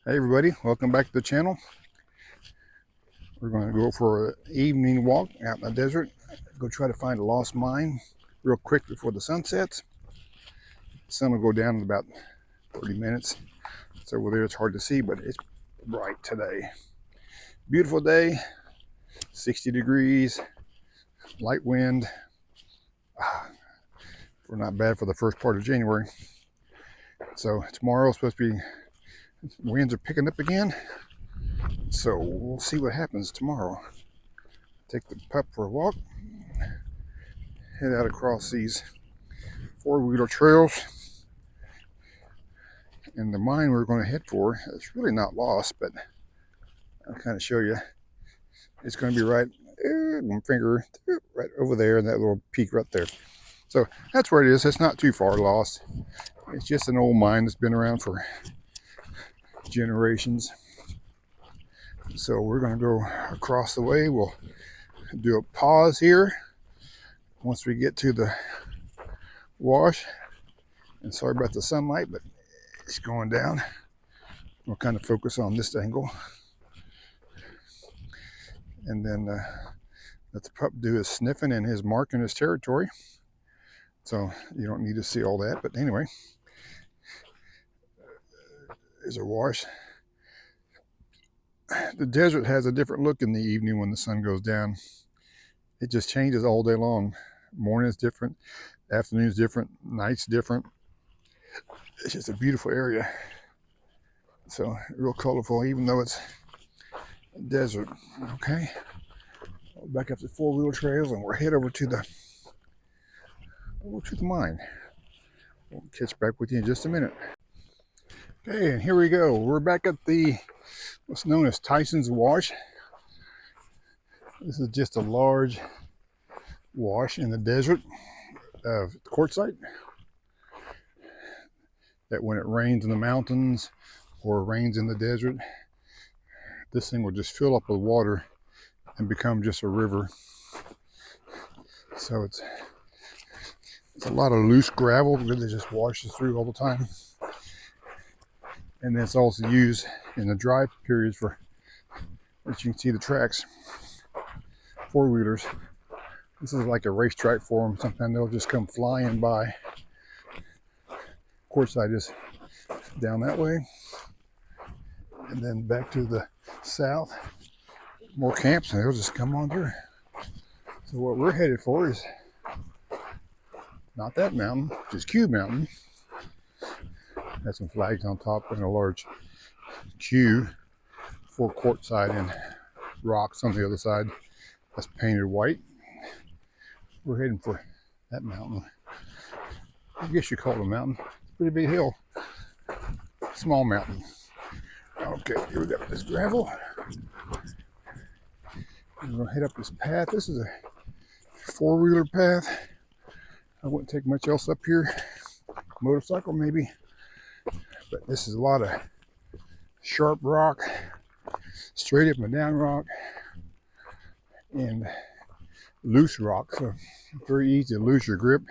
Hey everybody, welcome back to the channel. We're going to go for an evening walk out in the desert. Go try to find a lost mine real quick before the sun sets. The sun will go down in about 30 minutes. So over there it's hard to see, but it's bright today. Beautiful day, 60 degrees, light wind. We're not bad for the first part of January. So tomorrow supposed to be, winds are picking up again. So we'll see what happens tomorrow. Take the pup for a walk. Head out across these four-wheeler trails. And the mine we're going to head for, it's really not lost, but I'll kind of show you. It's going to be right, one finger, right over there, and that little peak right there. So that's where it is. It's not too far lost. It's just an old mine that's been around for generations. So we're going to go across the way. We'll do a pause here once we get to the wash. And sorry about the sunlight, but it's going down. We'll kind of focus on this angle. And then let the pup do his sniffing and his marking his territory. So you don't need to see all that. But anyway, there's a wash. The desert has a different look in the evening when the sun goes down. It just changes all day long. Morning's different, afternoon's different, night's different. It's just a beautiful area. So real colorful, even though it's a desert. Okay, back up the four-wheel trails, and we'll head over to the mine. We'll catch back with you in just a minute. Okay, and here we go. We're back at the what's known as Tyson's Wash. This is just a large wash in the desert of quartzsite that when it rains in the mountains or rains in the desert, this thing will just fill up with water and become just a river. So it's a lot of loose gravel because it just washes through all the time. And then it's also used in the dry periods for, as you can see, the tracks, four-wheelers. This is like a racetrack for them. Sometimes they'll just come flying by. Quartzsite is down that way. And then back to the south, more camps, and they'll just come on through. So what we're headed for is not that mountain, just Q Mountain. Has some flags on top and a large Q for quartzsite and rocks on the other side that's painted white. We're heading for that mountain. I guess you call it a mountain. It's a pretty big hill. Small mountain. Okay, here we got this gravel. We're gonna head up this path. This is a four-wheeler path. I wouldn't take much else up here. Motorcycle maybe. But this is a lot of sharp rock, straight up and down rock, and loose rock. So very easy to lose your grip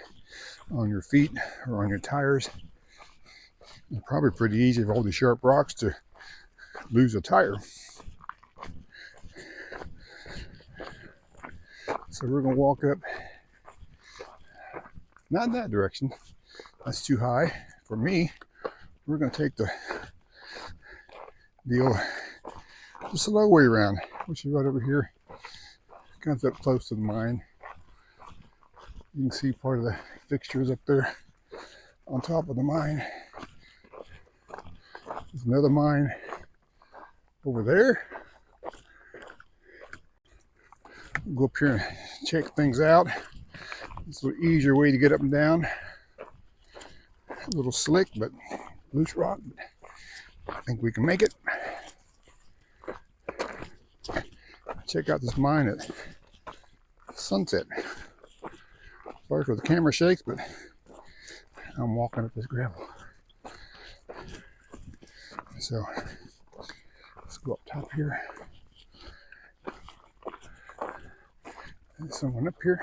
on your feet or on your tires. And probably pretty easy with all these sharp rocks to lose a tire. So we're gonna walk up, not in that direction. That's too high for me. We're going to take the slow way around, which is right over here. Comes up close to the mine. You can see part of the fixtures up there on top of the mine. There's another mine over there. We'll go up here and check things out. It's a little easier way to get up and down. A little slick, but loose rock. I think we can make it. Check out this mine at sunset. Sorry for the camera shakes, but I'm walking up this gravel. So let's go up top here. There's someone up here.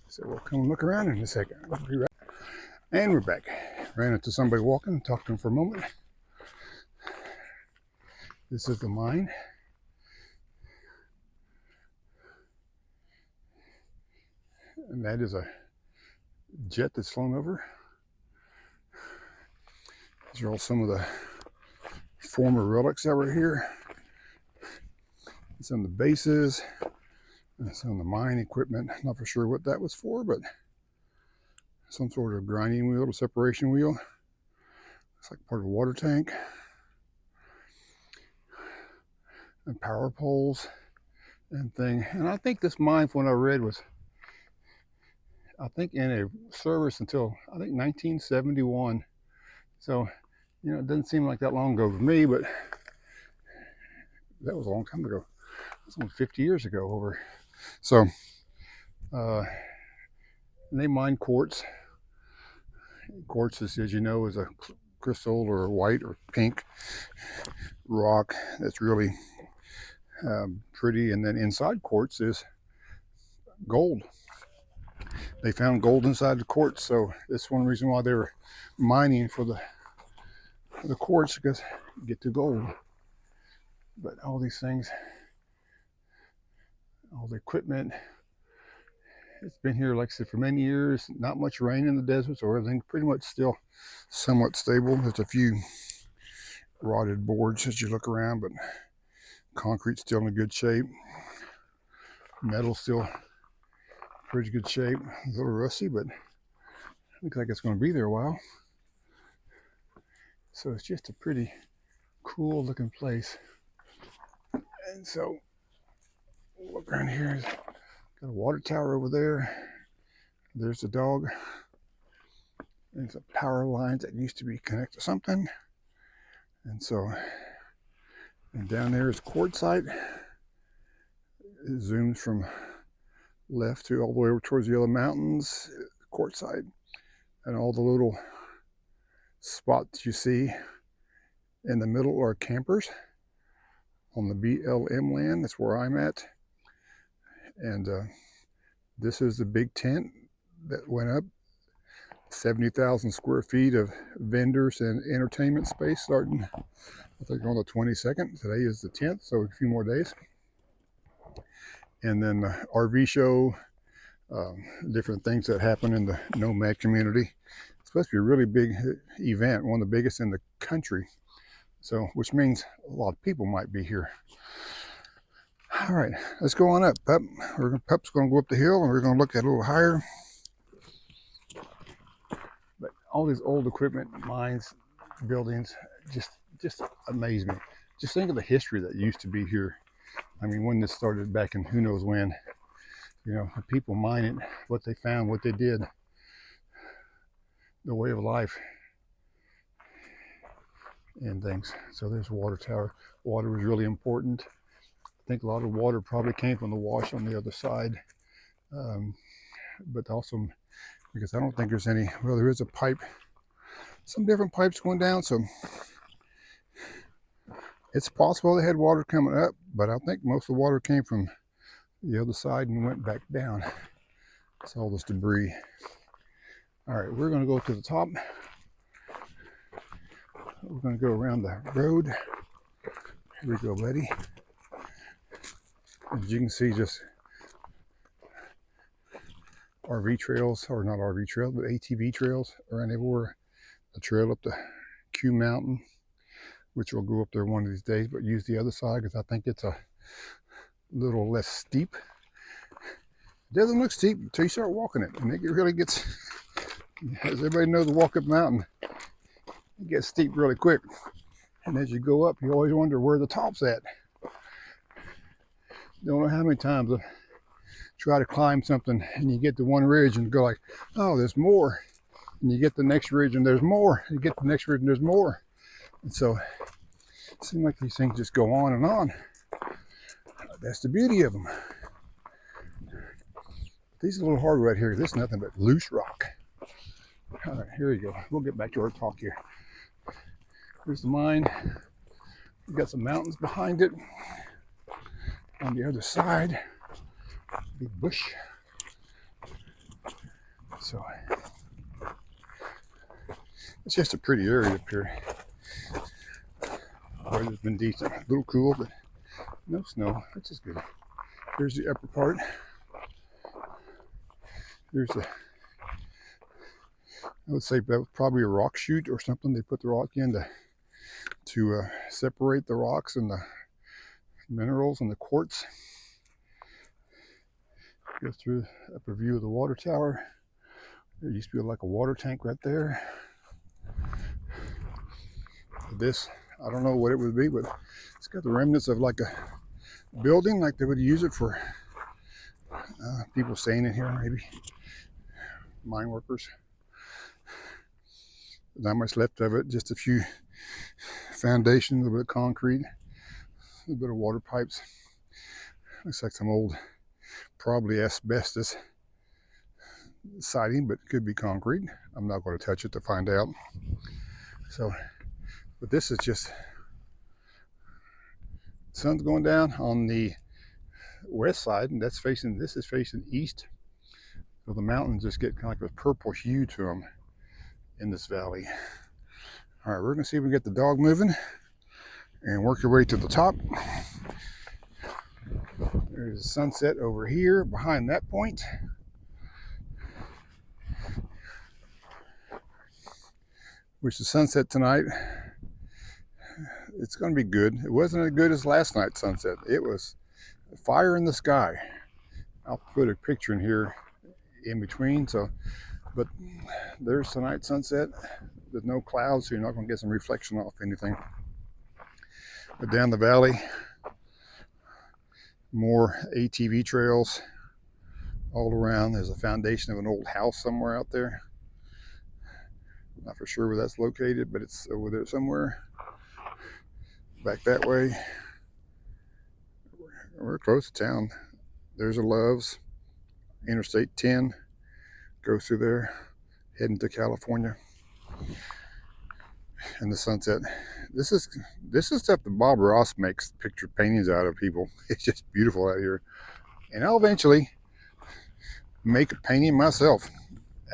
So we'll come look around in a second. We'll be right. And we're back. Ran into somebody walking, talked to him for a moment. This is the mine. And that is a jet that's flown over. These are all some of the former relics that were here. Some of the bases, and some of the mine equipment. Not for sure what that was for, but some sort of grinding wheel or separation wheel. It's like part of a water tank. And power poles and thing. And I think this mine, from what I read, was in a service until I think 1971. So, you know, it doesn't seem like that long ago for me, but that was a long time ago. It was only 50 years ago over. So, they mine quartz. Quartz is, as you know, is a crystal or a white or pink rock that's really pretty. And then inside quartz is gold. They found gold inside the quartz, so that's one reason why they were mining for the quartz, because you get to gold. But all these things, all the equipment, it's been here, like I said, for many years. Not much rain in the desert, so everything pretty much still somewhat stable. There's a few rotted boards as you look around, but concrete's still in good shape. Metal's still pretty good shape. A little rusty, but looks like it's going to be there a while. So it's just a pretty cool looking place. And so look around here. Got a water tower over there. There's the dog. There's a power lines that used to be connected to something. And so, and down there is quartzsite. It zooms from left to all the way over towards the Yellow Mountains, quartzsite. And all the little spots you see in the middle are campers on the BLM land. That's where I'm at. And this is the big tent that went up. 70,000 square feet of vendors and entertainment space starting, I think, on the 22nd. Today is the 10th, so a few more days. And then the RV show, different things that happen in the nomad community. It's supposed to be a really big event, one of the biggest in the country. So, which means a lot of people might be here. All right, let's go on up. Pup's going to go up the hill, and we're going to look at a little higher. But all these old equipment, mines, buildings, just amaze me. Just think of the history that used to be here. I mean, when this started back in who knows when. You know, the people mining, what they found, what they did, the way of life, and things. So there's a water tower. Water was really important. I think a lot of water probably came from the wash on the other side. But also, because I don't think there's any, well, there is a pipe, some different pipes going down, so it's possible they had water coming up, but I think most of the water came from the other side and went back down. It's all this debris. All right, we're going to go to the top. We're going to go around the road. Here we go, buddy. As you can see, just RV trails, or not RV trails, but ATV trails around everywhere. A trail up the Q Mountain, which will go up there one of these days, but use the other side because I think it's a little less steep. It doesn't look steep until you start walking it, and it really gets, as everybody knows, the walk up mountain, it gets steep really quick. And as you go up, you always wonder where the top's at. Don't know how many times I've tried to climb something and you get to one ridge and go like, oh, there's more. And you get the next ridge and there's more. You get the next ridge and there's more. And so it seems like these things just go on and on. That's the beauty of them. These are a little hard right here. This is nothing but loose rock. All right, here we go. We'll get back to our talk here. Here's the mine. We've got some mountains behind it. On the other side, big bush. So it's just a pretty area up here. Weather's been decent, a little cool, but no snow, which is good. Here's the upper part. Here's the, I would say that was probably a rock chute or something. They put the rock in to separate the rocks and the minerals and the quartz. Go through upper view of the water tower. There used to be like a water tank right there. This, I don't know what it would be, but it's got the remnants of like a building, like they would use it for people staying in here, maybe mine workers. Not much left of it, just a few foundations, a little bit of concrete, a little bit of water pipes. Looks like some old, probably asbestos siding, but it could be concrete. I'm not going to touch it to find out. So, but this is just, sun's going down on the west side, and this is facing east. So the mountains just get kind of like a purple hue to them in this valley. All right, we're gonna see if we can get the dog moving and work your way to the top. There's a sunset over here behind that point. Which the sunset tonight, it's gonna be good. It wasn't as good as last night's sunset. It was fire in the sky. I'll put a picture in here in between. So, but there's tonight's sunset. There's no clouds, so you're not going to get some reflection off anything. But down the valley, more ATV trails all around. There's a foundation of an old house somewhere out there. Not for sure where that's located, but it's over there somewhere. Back that way. We're close to town. There's a Love's. Interstate 10 goes through there, heading to California. And the sunset. This is stuff that Bob Ross makes picture paintings out of, people. It's just beautiful out here. And I'll eventually make a painting myself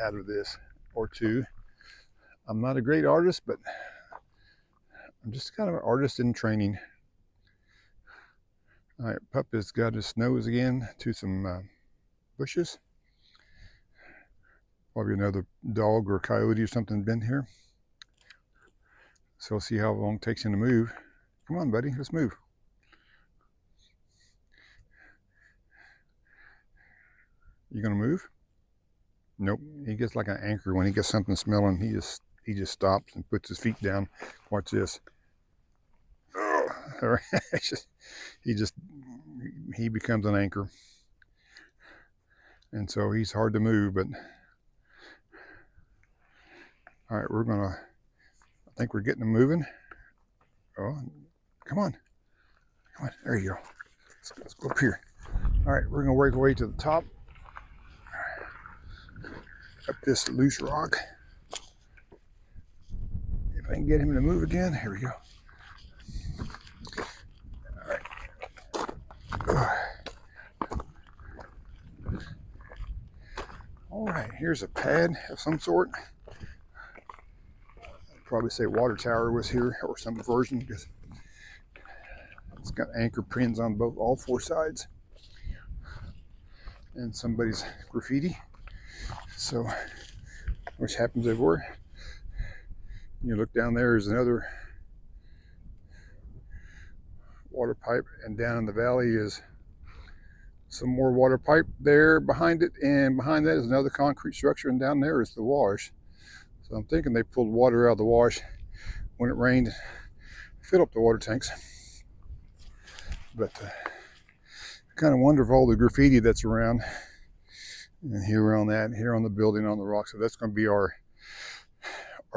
out of this or two. I'm not a great artist, but I'm just kind of an artist in training. All right, Pup has got his nose again to some bushes. Probably another dog or coyote or something been here. So we'll see how long it takes him to move. Come on, buddy, let's move. You gonna move? Nope. He gets like an anchor when he gets something smelling. He just stops and puts his feet down. Watch this. Oh, he becomes an anchor. And so he's hard to move, but all right, I think we're getting him moving. Oh, come on. There you go. Let's go up here. All right, we're gonna work our way to the top. Up this loose rock. If I can get him to move again, here we go. All right, here's a pad of some sort. I'd probably say water tower was here or some version, because it's got anchor pins on all four sides. And somebody's graffiti. So, which happens everywhere. You look down there, there's another water pipe, and down in the valley is some more water pipe there behind it, and behind that is another concrete structure, and down there is the wash. So I'm thinking they pulled water out of the wash when it rained, filled up the water tanks. But I kind of wonder if all the graffiti that's around, and here on that, here on the building, on the rock, so that's going to be our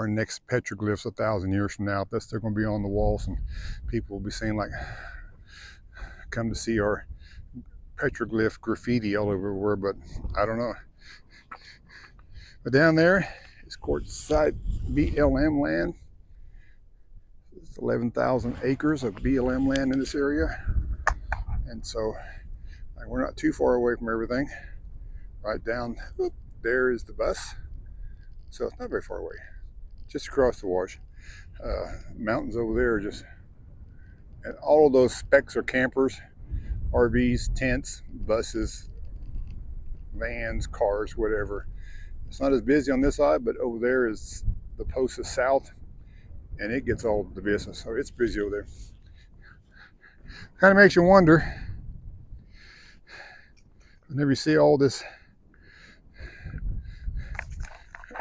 next petroglyphs 1,000 years from now. That's they're going to be on the walls, and people will be saying like, come to see our petroglyph graffiti all over, but I don't know. But down there is quartzsite BLM land. It's 11,000 acres of BLM land in this area, and so we're not too far away from everything. Right down, there is the bus. So it's not very far away, just across the wash. Mountains over there are just, and all of those specks are campers, RVs, tents, buses, vans, cars, whatever. It's not as busy on this side, but over there is the post is south, and it gets all the business. So it's busy over there. Kind of makes you wonder, whenever you see all this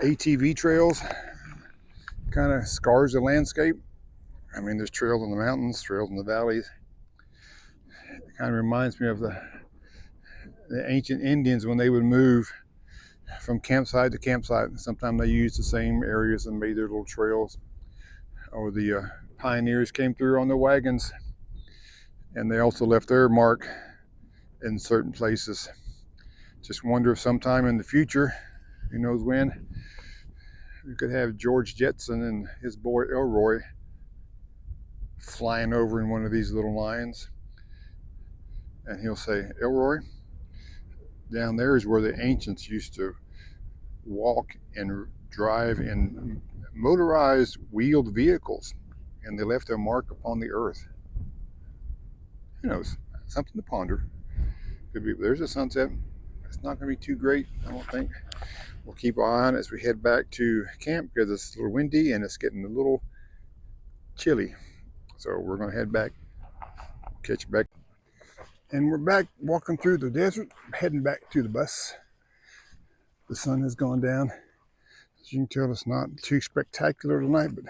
ATV trails, kind of scars the landscape. I mean, there's trails in the mountains, trails in the valleys. It kind of reminds me of the ancient Indians when they would move from campsite to campsite. Sometimes they used the same areas and made their little trails. Or the pioneers came through on their wagons, and they also left their mark in certain places. Just wonder if sometime in the future, who knows when, we could have George Jetson and his boy Elroy flying over in one of these little lines, and he'll say, "Elroy, down there is where the ancients used to walk and drive in motorized wheeled vehicles, and they left their mark upon the earth." Who knows? Something to ponder. Could be. There's a sunset. It's not going to be too great, I don't think. We'll keep our eye on it as we head back to camp because it's a little windy and it's getting a little chilly. So we're going to head back, catch you back. And we're back walking through the desert, heading back to the bus. The sun has gone down. As you can tell, it's not too spectacular tonight, but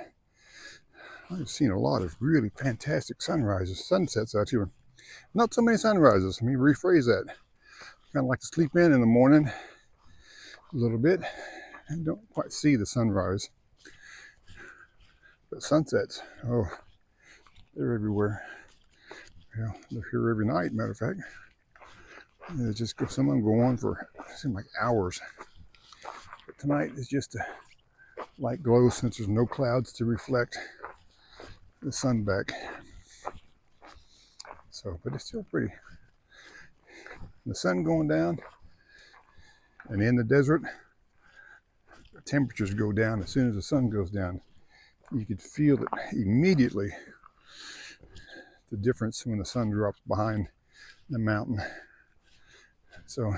I've seen a lot of really fantastic sunrises, sunsets out here. Not so many sunrises. Let me rephrase that. Kind of like to sleep in the morning a little bit and don't quite see the sunrise. But sunsets, oh, they're everywhere. Yeah, they're here every night, matter of fact. And it's just some of them go on for, it seems like hours. But tonight is just a light glow since there's no clouds to reflect the sun back. So, but it's still pretty. The sun going down, and in the desert, the temperatures go down as soon as the sun goes down. You could feel it immediately, the difference when the sun drops behind the mountain. So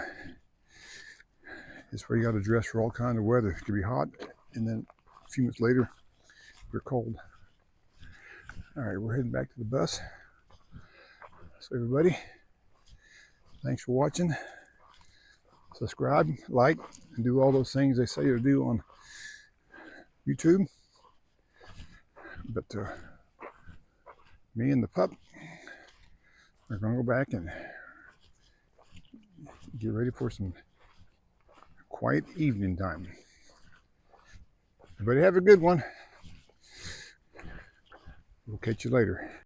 it's where you got to dress for all kinds of weather. It could be hot, and then a few minutes later, you're cold. All right, we're heading back to the bus. So everybody, thanks for watching. Subscribe, like, and do all those things they say to do on YouTube. But me and the pup are going to go back and get ready for some quiet evening time. Everybody have a good one. We'll catch you later.